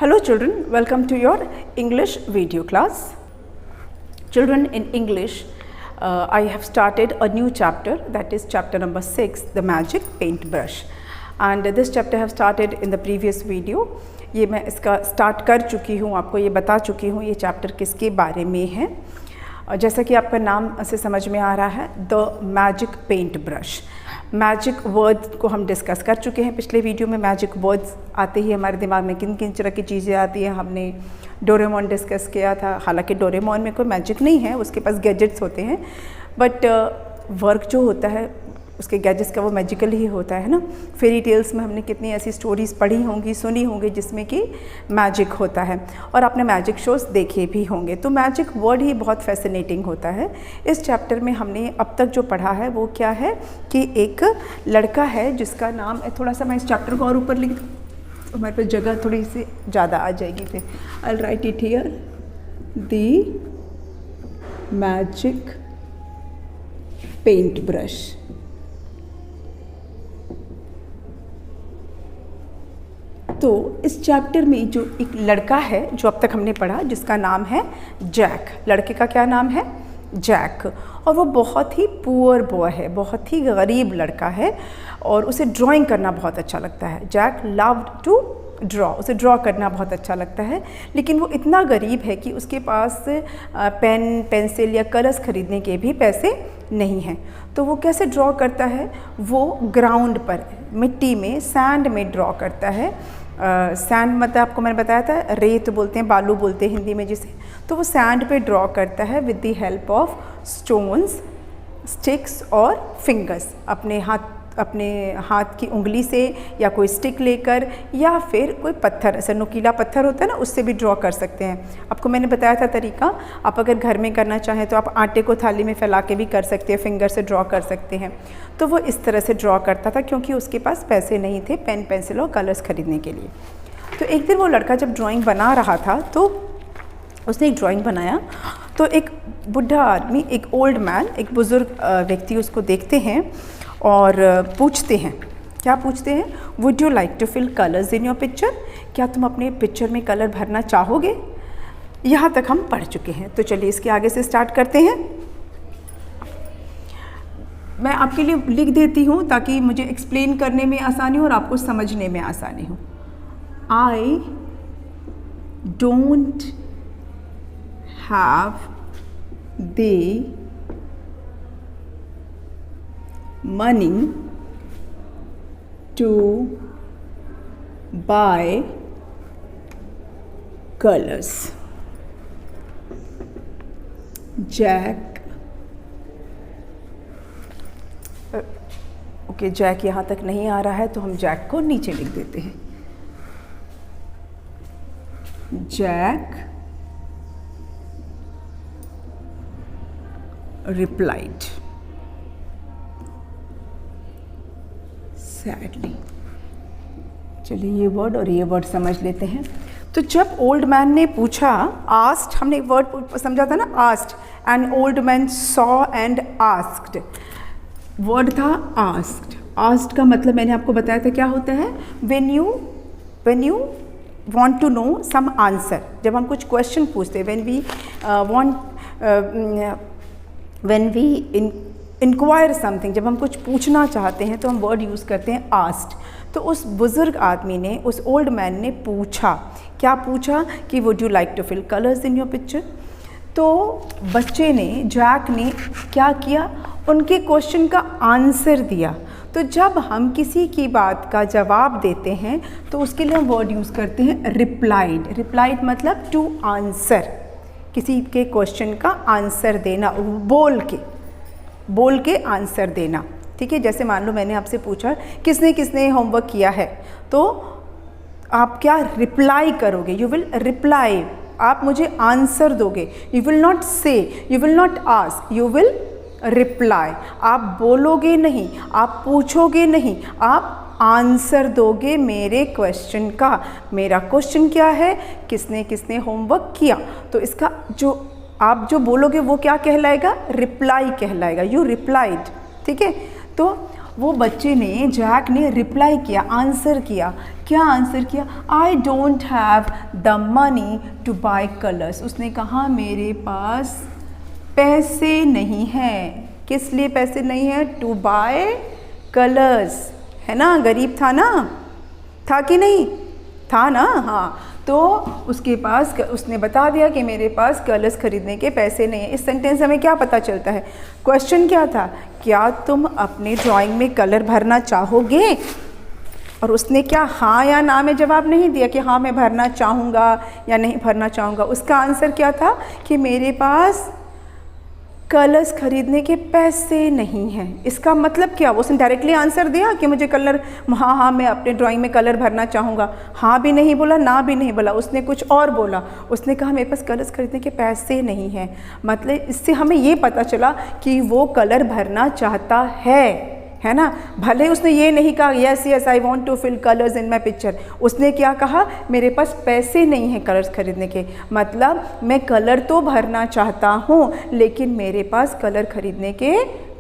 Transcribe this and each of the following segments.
Hello children, welcome to your English video class. Children, in English, I have started a new chapter, that is chapter number 6, the magic paintbrush. And this chapter I have started in the previous video. ये मैं इसका start कर चुकी हूँ, आपको ये बता चुकी हूँ ये चैप्टर किसके बारे में है. जैसा कि आपका नाम से समझ में आ रहा है, the magic paint brush. Magic words को हम डिस्कस कर चुके हैं पिछले वीडियो में. मैजिक वर्ड्स आते ही हमारे दिमाग में किन किन तरह की चीज़ें आती हैं. हमने डोरेमोन डिस्कस किया था. हालांकि डोरेमोन में कोई मैजिक नहीं है, उसके पास गैजेट्स होते हैं, बट वर्क जो होता है उसके गैजेट्स का वो मैजिकल ही होता है ना. फेरी टेल्स में हमने कितनी ऐसी स्टोरीज़ पढ़ी होंगी, सुनी होंगी जिसमें कि मैजिक होता है, और आपने मैजिक शोज़ देखे भी होंगे. तो मैजिक वर्ड ही बहुत फैसिनेटिंग होता है. इस चैप्टर में हमने अब तक जो पढ़ा है वो क्या है कि एक लड़का है जिसका नाम है, थोड़ा सा मैं इस चैप्टर को और ऊपर लिख दूँ, हमारे पास जगह थोड़ी सी ज़्यादा आ जाएगी. फिर I will write it here, the magic paint brush. तो इस चैप्टर में जो एक लड़का है जो अब तक हमने पढ़ा, जिसका नाम है जैक. लड़के का क्या नाम है? जैक. और वो बहुत ही पुअर बॉय है, बहुत ही गरीब लड़का है, और उसे ड्राइंग करना बहुत अच्छा लगता है. जैक लव्ड टू ड्रॉ, उसे ड्रॉ करना बहुत अच्छा लगता है. लेकिन वो इतना गरीब है कि उसके पास पेन, पेंसिल या कलर्स खरीदने के भी पैसे नहीं हैं. तो वो कैसे ड्रॉ करता है? वो ग्राउंड पर, मिट्टी में, सैंड में ड्रॉ करता है. सैंड मतलब आपको मैंने बताया था, रेत बोलते हैं, बालू बोलते हैं हिंदी में जिसे. तो वो सैंड पे ड्रॉ करता है with the help of stones, sticks और फिंगर्स. अपने हाथ की उंगली से, या कोई स्टिक लेकर, या फिर कोई पत्थर, ऐसा नुकीला पत्थर होता है ना, उससे भी ड्रॉ कर सकते हैं. आपको मैंने बताया था तरीका. आप अगर घर में करना चाहें तो आप आटे को थाली में फैला के भी कर सकते हैं, फिंगर से ड्रॉ कर सकते हैं. तो वो इस तरह से ड्रॉ करता था क्योंकि उसके पास पैसे नहीं थे पेन, पेंसिल और कलर्स खरीदने के लिए. तो एक दिन वो लड़का जब ड्राइंग बना रहा था तो उसने एक ड्राइंग बनाया. तो एक बुढ़ा आदमी, एक ओल्ड मैन, एक बुज़ुर्ग व्यक्ति उसको देखते हैं और पूछते हैं. क्या पूछते हैं? Would you like to fill colours in your picture? क्या तुम अपने पिक्चर में कलर भरना चाहोगे? यहाँ तक हम पढ़ चुके हैं. तो चलिए इसके आगे से स्टार्ट करते हैं. मैं आपके लिए लिख देती हूँ ताकि मुझे एक्सप्लेन करने में आसानी हो और आपको समझने में आसानी हो. I don't have the money to buy colors. Jack, okay, Jack यहाँ तक नहीं आ रहा है तो हम जैक को नीचे लिख देते हैं. Jack replied sadly. चलिए ये वर्ड और ये वर्ड समझ लेते हैं. तो जब ओल्ड मैन ने पूछा, आस्क्ड, हमने एक वर्ड समझा था ना, asked. And old man saw and asked. Word था आस्क्ड. आस्क्ड का मतलब मैंने आपको बताया था क्या होता है. When you want to know some answer, जब हम कुछ क्वेश्चन पूछते हैं, व्हेन वी इंक्वायर समथिंग, जब हम कुछ पूछना चाहते हैं तो हम वर्ड यूज़ करते हैं आस्क्ड. तो उस बुज़ुर्ग आदमी ने, उस ओल्ड मैन ने पूछा. क्या पूछा? कि would you like to fill colours in your picture? तो बच्चे ने, जैक ने क्या किया? उनके क्वेश्चन का आंसर दिया. तो जब हम किसी की बात का जवाब देते हैं तो उसके लिए हम वर्ड यूज़ करते हैं रिप्लाइड. रिप्लाइड मतलब टू आंसर, किसी के क्वेश्चन का आंसर देना, बोल के आंसर देना. ठीक है. जैसे मान लो मैंने आपसे पूछा किसने किसने होमवर्क किया है, तो आप क्या रिप्लाई करोगे? You will reply. आप मुझे आंसर दोगे. यू विल नॉट से, you will not ask, you will reply. आप बोलोगे नहीं, आप पूछोगे नहीं, आप आंसर दोगे मेरे क्वेश्चन का. मेरा क्वेश्चन क्या है? किसने किसने होमवर्क किया. तो इसका जो आप जो बोलोगे वो क्या कहलाएगा? रिप्लाई कहलाएगा. You replied. ठीक है. तो वो बच्चे ने, जैक ने रिप्लाई किया, आंसर किया। क्या आंसर किया? I don't have the money to buy colours. उसने कहा मेरे पास पैसे नहीं हैं। किस लिए पैसे नहीं हैं? टू बाय कलर्स, है ना, गरीब था ना, था कि नहीं था ना, हाँ। तो उसके पास, उसने बता दिया कि मेरे पास कलर्स खरीदने के पैसे नहीं हैं। इस सेंटेंस से हमें क्या पता चलता है? क्वेश्चन क्या था? क्या तुम अपने ड्राइंग में कलर भरना चाहोगे? और उसने क्या हाँ या ना में जवाब नहीं दिया कि हाँ मैं भरना चाहूँगा या नहीं भरना चाहूँगा। उसका आंसर क्या था कि मेरे पास कलर्स खरीदने के पैसे नहीं हैं। इसका मतलब क्या? उसने डायरेक्टली आंसर दिया कि मुझे कलर, हाँ मैं अपने ड्राइंग में कलर भरना चाहूँगा। हाँ भी नहीं बोला, ना भी नहीं बोला, उसने कुछ और बोला। उसने कहा मेरे पास कलर्स खरीदने के पैसे नहीं हैं। मतलब इससे हमें ये पता चला कि वो कलर भरना चाहता है ना। भले उसने ये नहीं कहा yes yes I want to fill colours in my picture. उसने क्या कहा? मेरे पास पैसे नहीं हैं कलर्स खरीदने के। मतलब मैं कलर तो भरना चाहता हूँ लेकिन मेरे पास कलर खरीदने के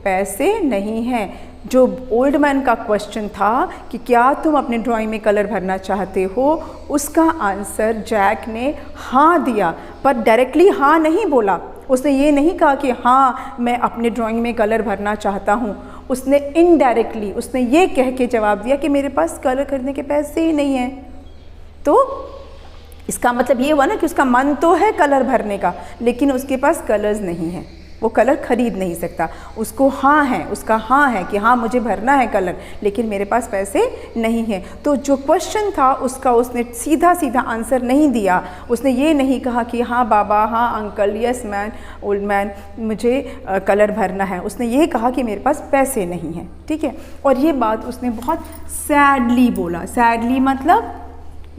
पैसे नहीं हैं। जो ओल्ड मैन का क्वेश्चन था कि क्या तुम अपने ड्राइंग में कलर भरना चाहते हो, उसका आंसर जैक ने हाँ दिया, पर डायरेक्टली हाँ नहीं बोला। उसने ये नहीं कहा कि हाँ मैं अपने ड्राइंग में कलर भरना चाहता हूँ। उसने इनडायरेक्टली उसने ये कह के जवाब दिया कि मेरे पास कलर खरीदने के पैसे ही नहीं हैं। तो इसका मतलब ये हुआ ना कि उसका मन तो है कलर भरने का लेकिन उसके पास कलर्स नहीं हैं, वो कलर खरीद नहीं सकता। उसको हाँ है, उसका हाँ है कि हाँ मुझे भरना है कलर लेकिन मेरे पास पैसे नहीं हैं। तो जो क्वेश्चन था उसका उसने सीधा सीधा आंसर नहीं दिया। उसने ये नहीं कहा कि हाँ बाबा, हाँ uncle, yes man, old man, मुझे कलर भरना है। उसने ये कहा कि मेरे पास पैसे नहीं हैं, ठीक है। और ये बात उसने बहुत सैडली बोला। सैडली मतलब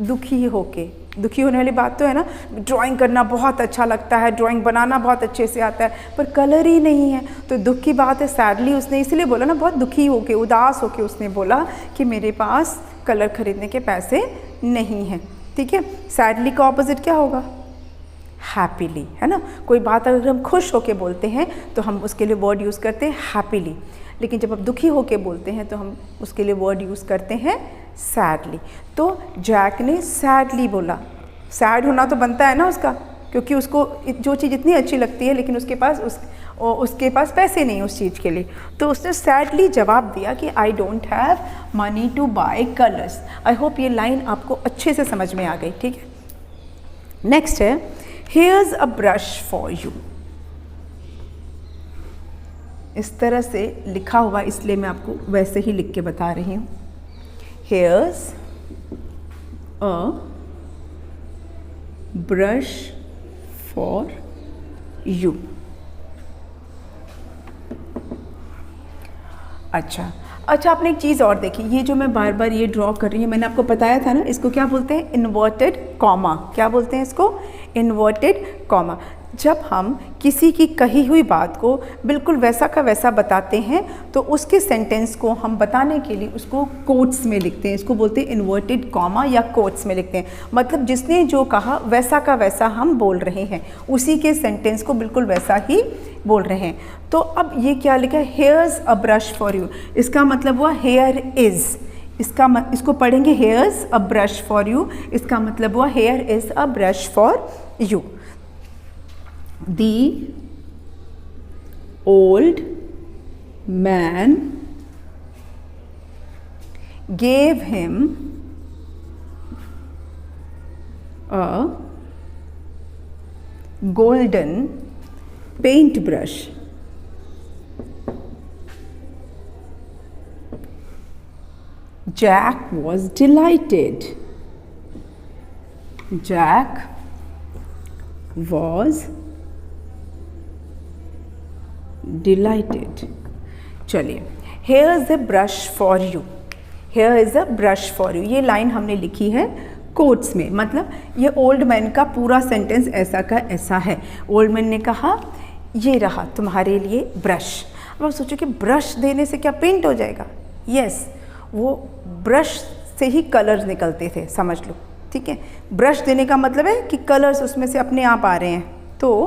दुखी होके। दुखी होने वाली बात तो है ना। ड्राइंग करना बहुत अच्छा लगता है, ड्राइंग बनाना बहुत अच्छे से आता है, पर कलर ही नहीं है, तो दुख की बात है। सैडली उसने इसलिए बोला ना, बहुत दुखी होके, उदास होके उसने बोला कि मेरे पास कलर खरीदने के पैसे नहीं हैं, ठीक है। सैडली का ऑपोजिट क्या होगा? हैप्पीली, है ना। कोई बात अगर हम खुश होके बोलते हैं तो हम उसके लिए वर्ड यूज़ करते हैं हैप्पीली, लेकिन जब हम दुखी होके बोलते हैं तो हम उसके लिए वर्ड यूज़ करते हैं सैडली। तो जैक ने सैडली बोला। सैड होना तो बनता है ना उसका, क्योंकि उसको जो चीज़ इतनी अच्छी लगती है लेकिन उसके पास पैसे नहीं उस चीज़ के लिए। तो उसने सैडली जवाब दिया कि I don't have money to buy colours. I hope ये लाइन आपको अच्छे से समझ में आ गई, ठीक है। नेक्स्ट है hairs a brush for you. इस तरह से लिखा हुआ इसलिए मैं आपको वैसे ही लिख के बता रही हूँ। Here's a brush for you। अच्छा, आपने एक चीज़ और देखी, ये जो मैं बार बार ये ड्रॉ कर रही हूँ, मैंने आपको बताया था ना, इसको क्या बोलते हैं? Inverted comma. क्या बोलते हैं इसको? Inverted comma. जब हम किसी की कही हुई बात को बिल्कुल वैसा का वैसा बताते हैं तो उसके सेंटेंस को हम बताने के लिए उसको कोट्स में लिखते हैं। इसको बोलते हैं इन्वर्टेड कॉमा या कोट्स में लिखते हैं। मतलब जिसने जो कहा वैसा का वैसा हम बोल रहे हैं, उसी के सेंटेंस को बिल्कुल वैसा ही बोल रहे हैं। तो अब ये क्या लिखा है? Hairs a brush for you. इसका मतलब हुआ हेयर इज़। इसको पढ़ेंगे hairs a brush for you. इसका मतलब हुआ here is a brush for you. The old man gave him a golden paintbrush. Jack was delighted. Jack was delighted। चलिए, here is a brush for you। here is a brush for you, ये line हमने लिखी है quotes में। मतलब ये old man का पूरा सेंटेंस ऐसा का ऐसा है। ओल्ड मैन ने कहा ये रहा तुम्हारे लिए ब्रश। अब आप सोचो कि ब्रश देने से क्या पेंट हो जाएगा? यस, वो ब्रश से ही कलर्स निकलते थे, समझ लो, ठीक है। ब्रश देने का मतलब है कि कलर्स उसमें से अपने आप आ रहे हैं। तो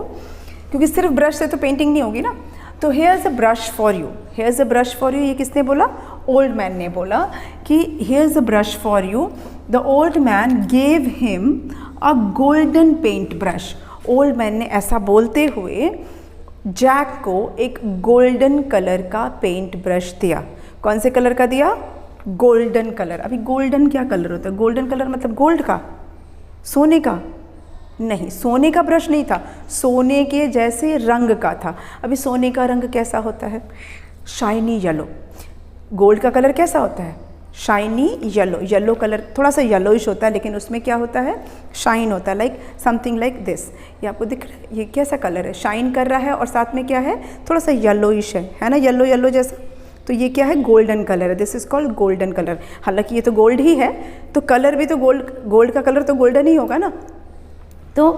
क्योंकि सिर्फ ब्रश से तो पेंटिंग नहीं होगी ना। तो here's a brush for you. Here's a brush for you, ये किसने बोला? ओल्ड मैन ने बोला कि here is a brush for you. The old man gave him a golden paint brush. Old man ने ऐसा बोलते हुए जैक को एक गोल्डन कलर का पेंट ब्रश दिया। कौन से कलर का दिया? Golden colour. अभी गोल्डन क्या कलर होता है? गोल्डन कलर मतलब गोल्ड का, सोने का? नहीं, सोने का ब्रश नहीं था, सोने के जैसे रंग का था। अभी सोने का रंग कैसा होता है? Shiny yellow. गोल्ड का कलर कैसा होता है? Shiny yellow. येलो कलर थोड़ा सा येलोइश होता है, लेकिन उसमें क्या होता है? शाइन होता है, लाइक समथिंग लाइक दिस। ये आपको दिख रहा है? ये कैसा कलर है? शाइन कर रहा है और साथ में क्या है? थोड़ा सा येलोइश है ना, येलो येलो जैसा। तो ये क्या है? गोल्डन कलर है। This is called golden colour. हालांकि ये तो गोल्ड ही है, तो कलर भी तो गोल्ड का कलर तो गोल्डन ही होगा ना। तो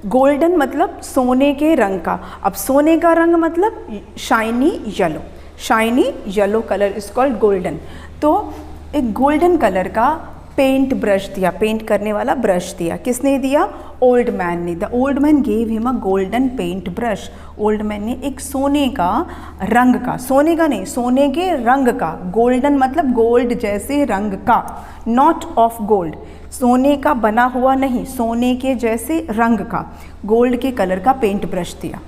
गोल्डन मतलब सोने के रंग का। अब सोने का रंग मतलब shiny yellow. Shiny yellow colour is called golden. तो एक गोल्डन कलर का पेंट ब्रश दिया, पेंट करने वाला ब्रश दिया। किसने दिया? ओल्ड मैन ने। The old man gave him a golden paint brush. Old man ने एक सोने का रंग का, सोने का नहीं, सोने के रंग का, गोल्डन मतलब गोल्ड जैसे रंग का, नॉट ऑफ गोल्ड, सोने का बना हुआ नहीं, सोने के जैसे रंग का, गोल्ड के कलर का पेंट ब्रश दिया।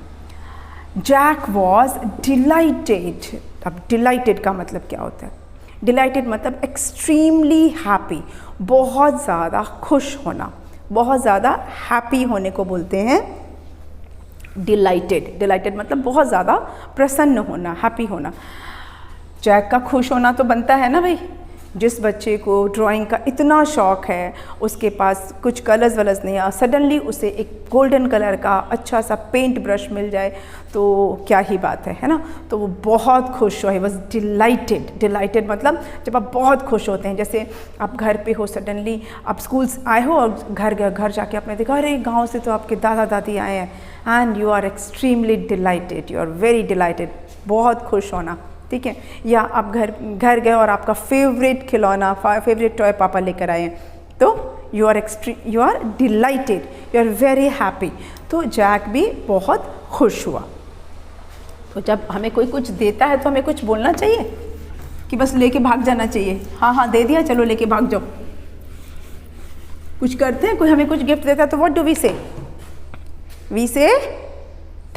Jack was delighted. अब डिलाइटेड का मतलब क्या होता है? डिलाइटेड मतलब एक्सट्रीमली हैप्पी, बहुत ज़्यादा खुश होना, बहुत ज़्यादा हैप्पी होने को बोलते हैं डिलाइटेड। डिलाइटेड मतलब बहुत ज़्यादा प्रसन्न होना, हैप्पी होना। जैक का खुश होना तो बनता है ना भाई। जिस बच्चे को ड्राइंग का इतना शौक़ है, उसके पास कुछ कलर्स वलर्स नहीं है, सडनली उसे एक गोल्डन कलर का अच्छा सा पेंट ब्रश मिल जाए तो क्या ही बात है ना। तो वो बहुत खुश हुआ, ही वॉज डिलाइटेड। डिलाइटेड मतलब जब आप बहुत खुश होते हैं, जैसे आप घर पे हो, सडनली आप स्कूल से आए हो और घर जाके आपने देखा अरे गाँव से तो आपके दादा दादी आए हैं, and you are extremely delighted, you are very delighted, बहुत खुश होना, ठीक है। या आप घर गए और आपका फेवरेट खिलौना, फेवरेट टॉय पापा लेकर आए हैं, तो you are delighted, you are very happy. तो जैक भी बहुत खुश हुआ। तो जब हमें कोई कुछ देता है तो हमें कुछ बोलना चाहिए कि बस लेके भाग जाना चाहिए? हाँ दे दिया, चलो लेके भाग जाओ। कुछ करते हैं, कोई हमें कुछ गिफ्ट देता है तो व्हाट डू वी से? वी से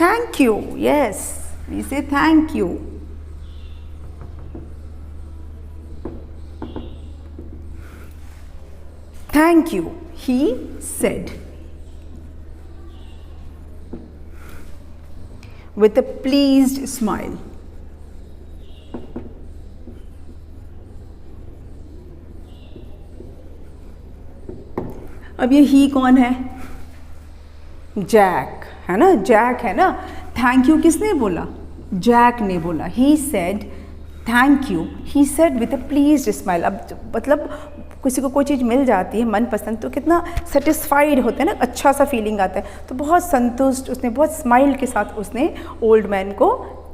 थैंक यू। यस, वी से thank you. Thank you, he said, with a pleased smile. अब ये ही कौन है? जैक है ना, जैक है ना। थैंक यू किसने बोला? जैक ने बोला। He said thank you, he said with a pleased smile. अब मतलब किसी को कोई चीज़ मिल जाती है मनपसंद तो कितना सेटिस्फाइड होते हैं ना, अच्छा सा फीलिंग आता है। तो बहुत संतुष्ट उसने, बहुत स्माइल के साथ उसने ओल्ड मैन को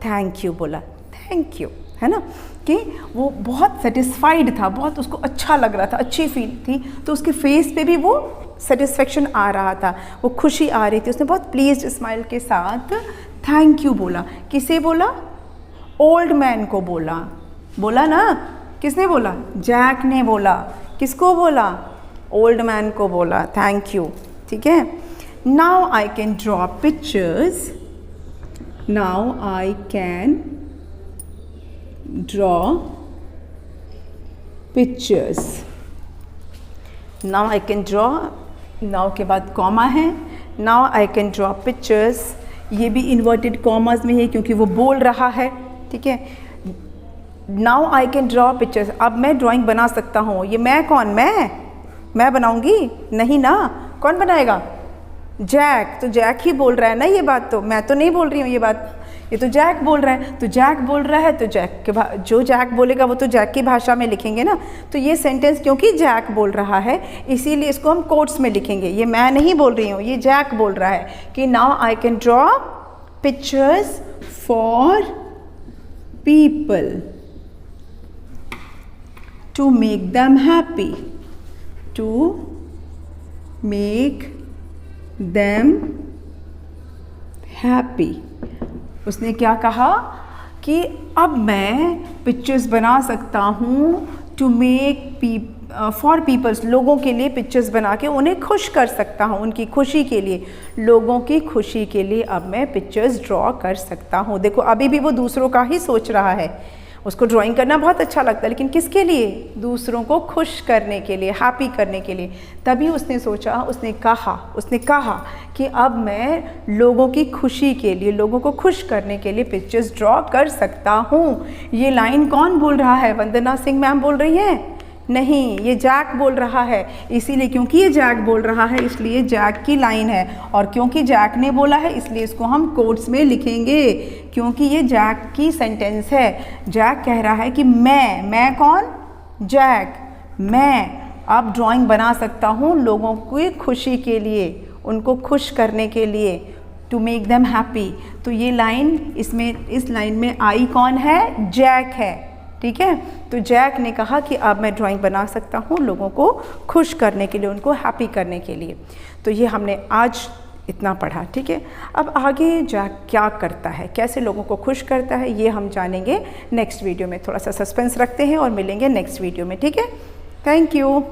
थैंक यू बोला। थैंक यू है ना, कि वो बहुत सेटिस्फाइड था, बहुत उसको अच्छा लग रहा था, अच्छी फील थी, तो उसके फेस पे भी वो सेटिस्फेक्शन आ रहा था, वो खुशी आ रही थी। उसने बहुत प्लीज्ड स्माइल के साथ थैंक यू बोला। किसे बोला? ओल्ड मैन को बोला। बोला ना, किसने बोला? जैक ने बोला। किसको बोला? ओल्ड मैन को बोला थैंक यू, ठीक है। Now I can draw pictures, now I can draw pictures. Now I can draw, now के बाद कॉमा है, now I can draw pictures. ये भी इन्वर्टेड कॉमास में है क्योंकि वो बोल रहा है, ठीक है। Now I can draw pictures, अब मैं ड्राइंग बना सकता हूँ। ये मैं कौन? मैं बनाऊंगी? नहीं ना, कौन बनाएगा? जैक। तो जैक ही बोल रहा है ना ये बात, तो मैं तो नहीं बोल रही हूँ ये बात, ये तो जैक बोल रहा है। तो जैक बोल रहा है तो जैक के जो जैक बोलेगा वो तो जैक की भाषा में लिखेंगे ना। तो ये सेंटेंस क्योंकि जैक बोल रहा है इसीलिए इसको हम कोट्स में लिखेंगे। ये मैं नहीं बोल रही हूँ, ये जैक बोल रहा है कि now I can draw pictures for people to make them happy, to make them happy। उसने क्या कहा? कि अब मैं पिक्चर्स बना सकता हूँ टू मेक फॉर पीपल्स, लोगों के लिए पिक्चर्स बना के उन्हें खुश कर सकता हूँ, उनकी खुशी के लिए, लोगों की खुशी के लिए अब मैं पिक्चर्स ड्रॉ कर सकता हूँ। देखो अभी भी वो दूसरों का ही सोच रहा है, उसको ड्राइंग करना बहुत अच्छा लगता है, लेकिन किसके लिए? दूसरों को खुश करने के लिए, हैप्पी करने के लिए। तभी उसने सोचा, उसने कहा कि अब मैं लोगों की खुशी के लिए, लोगों को खुश करने के लिए पिक्चर्स ड्रॉ कर सकता हूँ। ये लाइन कौन बोल रहा है? वंदना सिंह मैम बोल रही हैं? नहीं, ये जैक बोल रहा है। इसीलिए, क्योंकि ये जैक बोल रहा है इसलिए जैक की लाइन है, और क्योंकि जैक ने बोला है इसलिए इसको हम कोट्स में लिखेंगे, क्योंकि ये जैक की सेंटेंस है। जैक कह रहा है कि मैं कौन? जैक, मैं अब ड्राइंग बना सकता हूँ लोगों की खुशी के लिए, उनको खुश करने के लिए, टू मेक देम हैप्पी। तो ये लाइन, इसमें इस लाइन में आई कौन है? जैक है। ठीक है, तो जैक ने कहा कि अब मैं ड्राइंग बना सकता हूँ लोगों को खुश करने के लिए, उनको हैप्पी करने के लिए। तो ये हमने आज इतना पढ़ा। ठीक है, अब आगे जैक क्या करता है, कैसे लोगों को खुश करता है, ये हम जानेंगे नेक्स्ट वीडियो में। थोड़ा सा सस्पेंस रखते हैं और मिलेंगे नेक्स्ट वीडियो में। ठीक है, थैंक यू।